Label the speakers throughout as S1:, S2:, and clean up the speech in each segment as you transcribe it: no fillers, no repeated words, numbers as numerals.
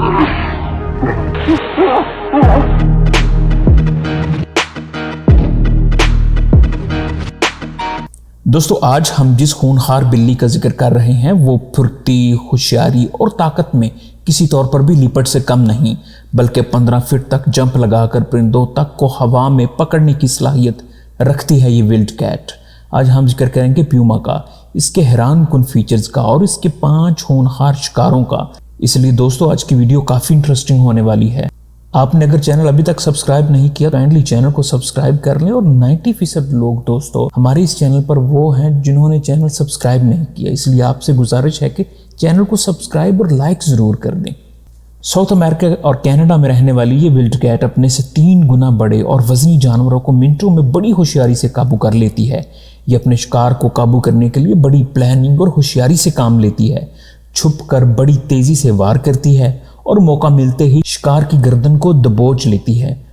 S1: दोस्तों आज हम जिस होनहार बिल्ली का जिक्र कर रहे हैं वो फुर्ती, होशियारी और ताकत में किसी तौर पर भी लिपट से कम नहीं, बल्कि 15 फीट तक जंप लगाकर परिंदों तक को हवा में पकड़ने की सलाहियत रखती है ये विल्ड कैट। आज हम जिक्र करेंगे प्यूमा का, इसके हैरान कुन फीचर्स का और इसके 5 होनहार शिकारों का। इसलिए दोस्तों आज की वीडियो काफ़ी इंटरेस्टिंग होने वाली है। आपने अगर चैनल अभी तक सब्सक्राइब नहीं किया, काइंडली चैनल को सब्सक्राइब कर लें। और 90% लोग दोस्तों हमारे इस चैनल पर वो हैं जिन्होंने चैनल सब्सक्राइब नहीं किया, इसलिए आपसे गुजारिश है कि चैनल को सब्सक्राइब और लाइक ज़रूर कर दें। साउथ अमेरिका और कनाडा में रहने वाली ये विल्ड कैट अपने से 3 गुना बड़े और वजनी जानवरों को मिनटों में बड़ी होशियारी से काबू कर लेती है। ये अपने शिकार को काबू करने के लिए बड़ी प्लानिंग और होशियारी से काम लेती है। छुप कर बड़ी तेज़ी से वार करती है और मौका मिलते ही शिकार की गर्दन को दबोच लेती है।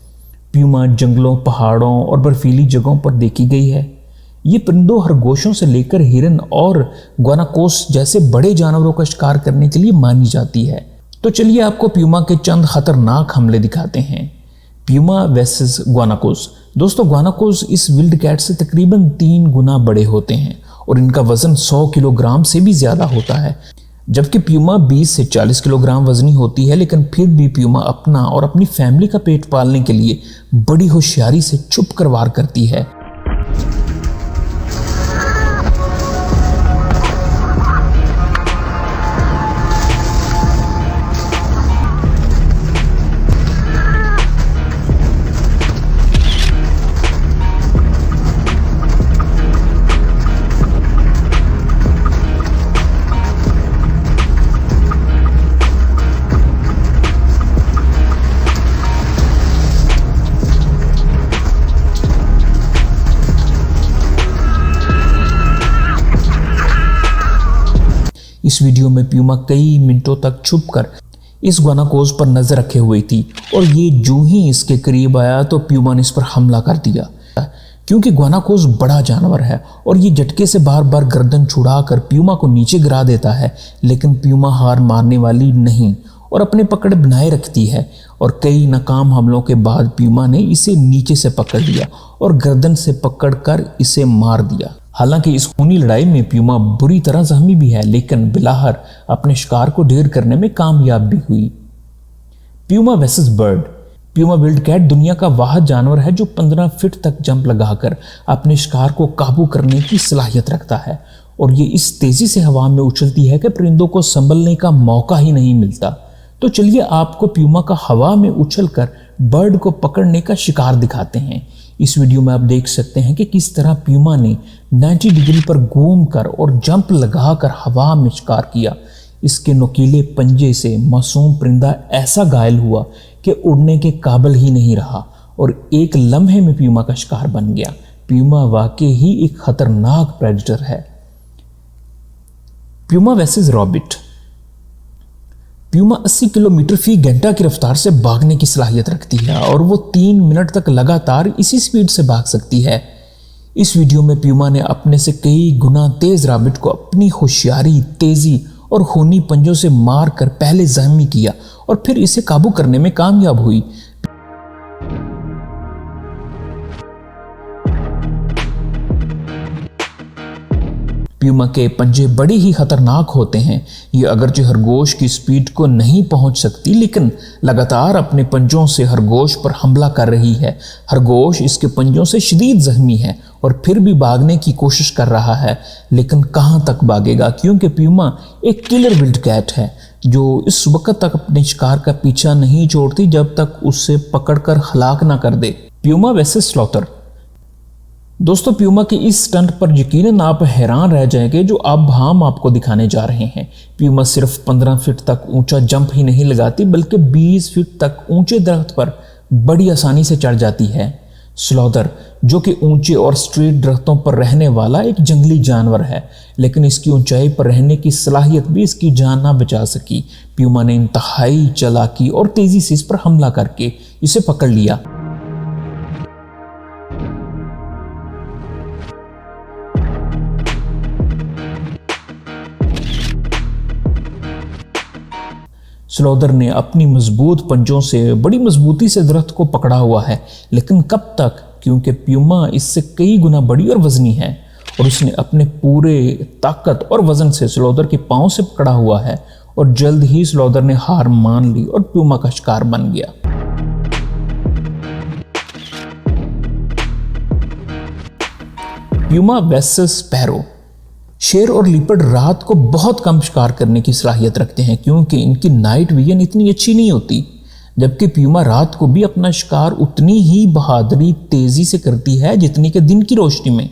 S1: प्यूमा जंगलों, पहाड़ों और बर्फीली जगहों पर देखी गई है। ये परिंदों, खरगोशों से लेकर हिरन और ग्वानाकोस जैसे बड़े जानवरों का शिकार करने के लिए मानी जाती है। तो चलिए आपको प्यूमा के चंद खतरनाक हमले दिखाते हैं। Puma versus guanacos. दोस्तों ग्वानाकोस इस विल्ड कैट से तकरीबन 3 गुना बड़े होते हैं और इनका वजन 100 किलोग्राम से भी ज़्यादा होता है, जबकि प्यूमा 20 से 40 किलोग्राम वजनी होती है। लेकिन फिर भी प्यूमा अपना और अपनी फैमिली का पेट पालने के लिए बड़ी होशियारी से छुप कर वार करती है। इस वीडियो में प्यूमा कई मिनटों तक छुपकर इस ग्वानाकोस पर नजर रखे हुई थी और ये जो ही इसके करीब आया तो प्यूमा ने इस पर हमला कर दिया। क्योंकि ग्वानाकोस बड़ा जानवर है और ये झटके से बार बार गर्दन छुड़ाकर प्यूमा को नीचे गिरा देता है, लेकिन प्यूमा हार मारने वाली नहीं और अपने पकड़ बनाए रखती है। और कई नाकाम हमलों के बाद प्यूमा ने इसे नीचे से पकड़ लिया और गर्दन से पकड़कर इसे मार दिया। हालांकि इस खूनी लड़ाई में प्यूमा बुरी तरह जख्मी भी है, लेकिन बिलाहर अपने शिकार को ढेर करने में कामयाब भी हुई। Puma versus bird. Puma wild cat दुनिया का वाहिद जानवर है जो 15 फीट तक जंप लगाकर अपने शिकार को काबू करने की सलाहियत रखता है और ये इस तेजी से हवा में उछलती है कि परिंदों को संभलने का मौका ही नहीं मिलता। तो चलिए आपको प्यूमा का हवा में उछलकर बर्ड को पकड़ने का शिकार दिखाते हैं। इस वीडियो में आप देख सकते हैं कि किस तरह प्यूमा ने 90 डिग्री पर घूमकर और जंप लगाकर हवा में शिकार किया। इसके नुकीले पंजे से मासूम परिंदा ऐसा घायल हुआ कि उड़ने के काबिल ही नहीं रहा और एक लम्हे में प्यूमा का शिकार बन गया। प्यूमा वाकई ही एक खतरनाक प्रेडेटर है। Puma versus rabbit. Puma 80 kilometre फी घंटा की रफ्तार से भागने की सलाहियत रखती है और वो 3 मिनट तक लगातार इसी स्पीड से भाग सकती है। इस वीडियो में प्यूमा ने अपने से कई गुना तेज रॉबिट को अपनी होशियारी, तेजी और खूनी पंजों से मार कर पहले जख्मी किया और फिर इसे काबू करने में कामयाब हुई। प्यूमा के पंजे बड़े ही खतरनाक होते हैं। ये अगरचे खरगोश की स्पीड को नहीं पहुंच सकती, लेकिन लगातार अपने पंजों से खरगोश पर हमला कर रही है। खरगोश इसके पंजों से शदीद जख्मी है और फिर भी भागने की कोशिश कर रहा है, लेकिन कहां तक भागेगा, क्योंकि प्यूमा एक किलर विल्ड कैट है जो इस वक्त तक अपने शिकार का पीछा नहीं छोड़ती जब तक उसे पकड़कर हलाक ना कर दे। Puma versus स्लॉथर। दोस्तों प्यूमा के इस स्टंट पर यकीनन आप हैरान रह जाएंगे जो अब हम आपको दिखाने जा रहे हैं। प्यूमा सिर्फ 15 फीट तक ऊंचा जंप ही नहीं लगाती, बल्कि 20 फीट तक ऊंचे दरख्त पर बड़ी आसानी से चढ़ जाती है। स्लॉथर जो कि ऊंचे और स्ट्रेट दरख्तों पर रहने वाला एक जंगली जानवर है, लेकिन इसकी ऊंचाई पर रहने की सलाहियत भी इसकी जान ना बचा सकी। प्यूमा ने इंतहाई चालाकी और तेजी से इस पर हमला करके इसे पकड़ लिया। स्लोदर ने अपनी मजबूत पंजों से बड़ी मजबूती से दरख्त को पकड़ा हुआ है, लेकिन कब तक, क्योंकि प्यूमा इससे कई गुना बड़ी और वजनी है और उसने अपने पूरे ताकत और वजन से स्लोदर के पांव से पकड़ा हुआ है। और जल्द ही स्लोदर ने हार मान ली और प्यूमा का शिकार बन गया। Puma versus sparrow. शेर और लीपर्ड रात को बहुत कम शिकार करने की सलाहियत रखते हैं क्योंकि इनकी नाइट विजन इतनी अच्छी नहीं होती, जबकि प्यूमा रात को भी अपना शिकार उतनी ही बहादुरी तेजी से करती है जितनी कि दिन की रोशनी में।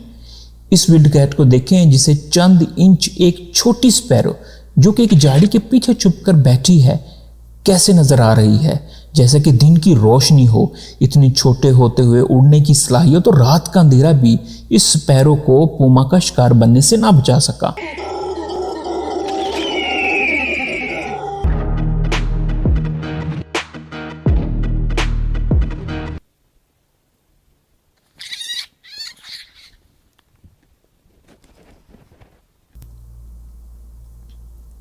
S1: इस विल्डकैट को देखें जिसे चंद इंच एक छोटी स्पैरो जो कि एक झाड़ी के पीछे छुपकर बैठी है कैसे नजर आ रही है, जैसे कि दिन की रोशनी हो। इतनी छोटे होते हुए उड़ने की सलाहियत और रात का अंधेरा भी इस स्पैरो को पूमा का शिकार बनने से ना बचा सका।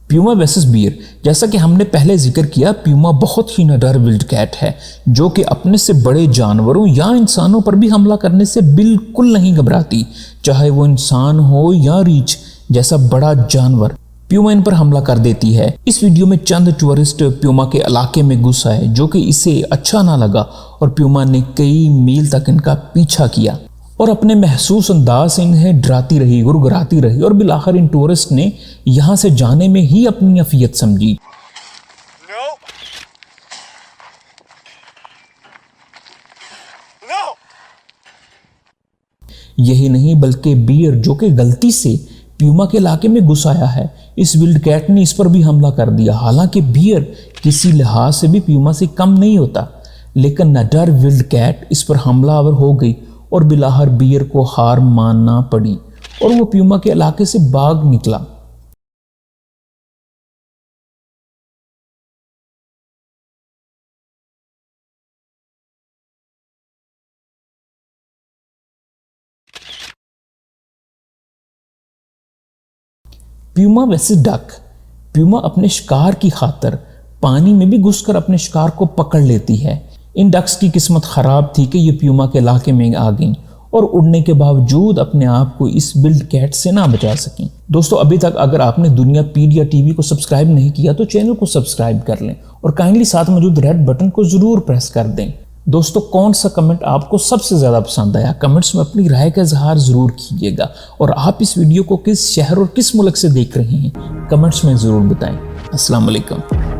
S1: Puma versus bear. जैसा कि हमने पहले जिक्र किया, प्यूमा बहुत ही निडर विल्डकैट है जो कि अपने से बड़े जानवरों या इंसानों पर भी हमला करने से बिल्कुल नहीं घबराती, चाहे वो इंसान हो या रीछ जैसा बड़ा जानवर। प्यूमा इन पर हमला कर देती है। इस वीडियो में चंद टूरिस्ट प्यूमा के इलाके में घुस आए जो कि इसे अच्छा ना लगा और प्यूमा ने कई मील तक इनका पीछा किया और अपने महसूस अंदाज से इन्हें डराती रही, गुरगुराती रही और बिलाखिर इन टूरिस्ट ने यहां से जाने में ही अपनी अफियत समझी।
S2: No. No.
S1: यही नहीं बल्कि बियर जो कि गलती से प्यूमा के इलाके में घुस आया है, इस विल्डकैट ने इस पर भी हमला कर दिया। हालांकि बियर किसी लिहाज से भी प्यूमा से कम नहीं होता, लेकिन निडर विल्डकैट इस पर हमलावर हो गई और बिलाखिर बियर को हार मानना पड़ी और वो प्यूमा के इलाके से भाग निकला। Puma versus duck. प्यूमा अपने शिकार की खातिर पानी में भी घुसकर अपने शिकार को पकड़ लेती है। इन डक्स की किस्मत खराब थी कि ये प्यूमा के इलाके में आ गईं और उड़ने के बावजूद अपने आप को इस विल्डकैट से ना बचा सकें। दोस्तों, अभी तक अगर आपने दुनियापीडिया टीवी को सब्सक्राइब नहीं किया तो चैनल को सब्सक्राइब कर लें और काइंडली साथ मौजूद रेड बटन को जरूर प्रेस कर दें। दोस्तों, कौन सा कमेंट आपको सबसे ज़्यादा पसंद आया, कमेंट्स में अपनी राय का इजहार ज़रूर कीजिएगा। और आप इस वीडियो को किस शहर और किस मुल्क से देख रहे हैं, कमेंट्स में ज़रूर बताएं। अस्सलाम वालेकुम।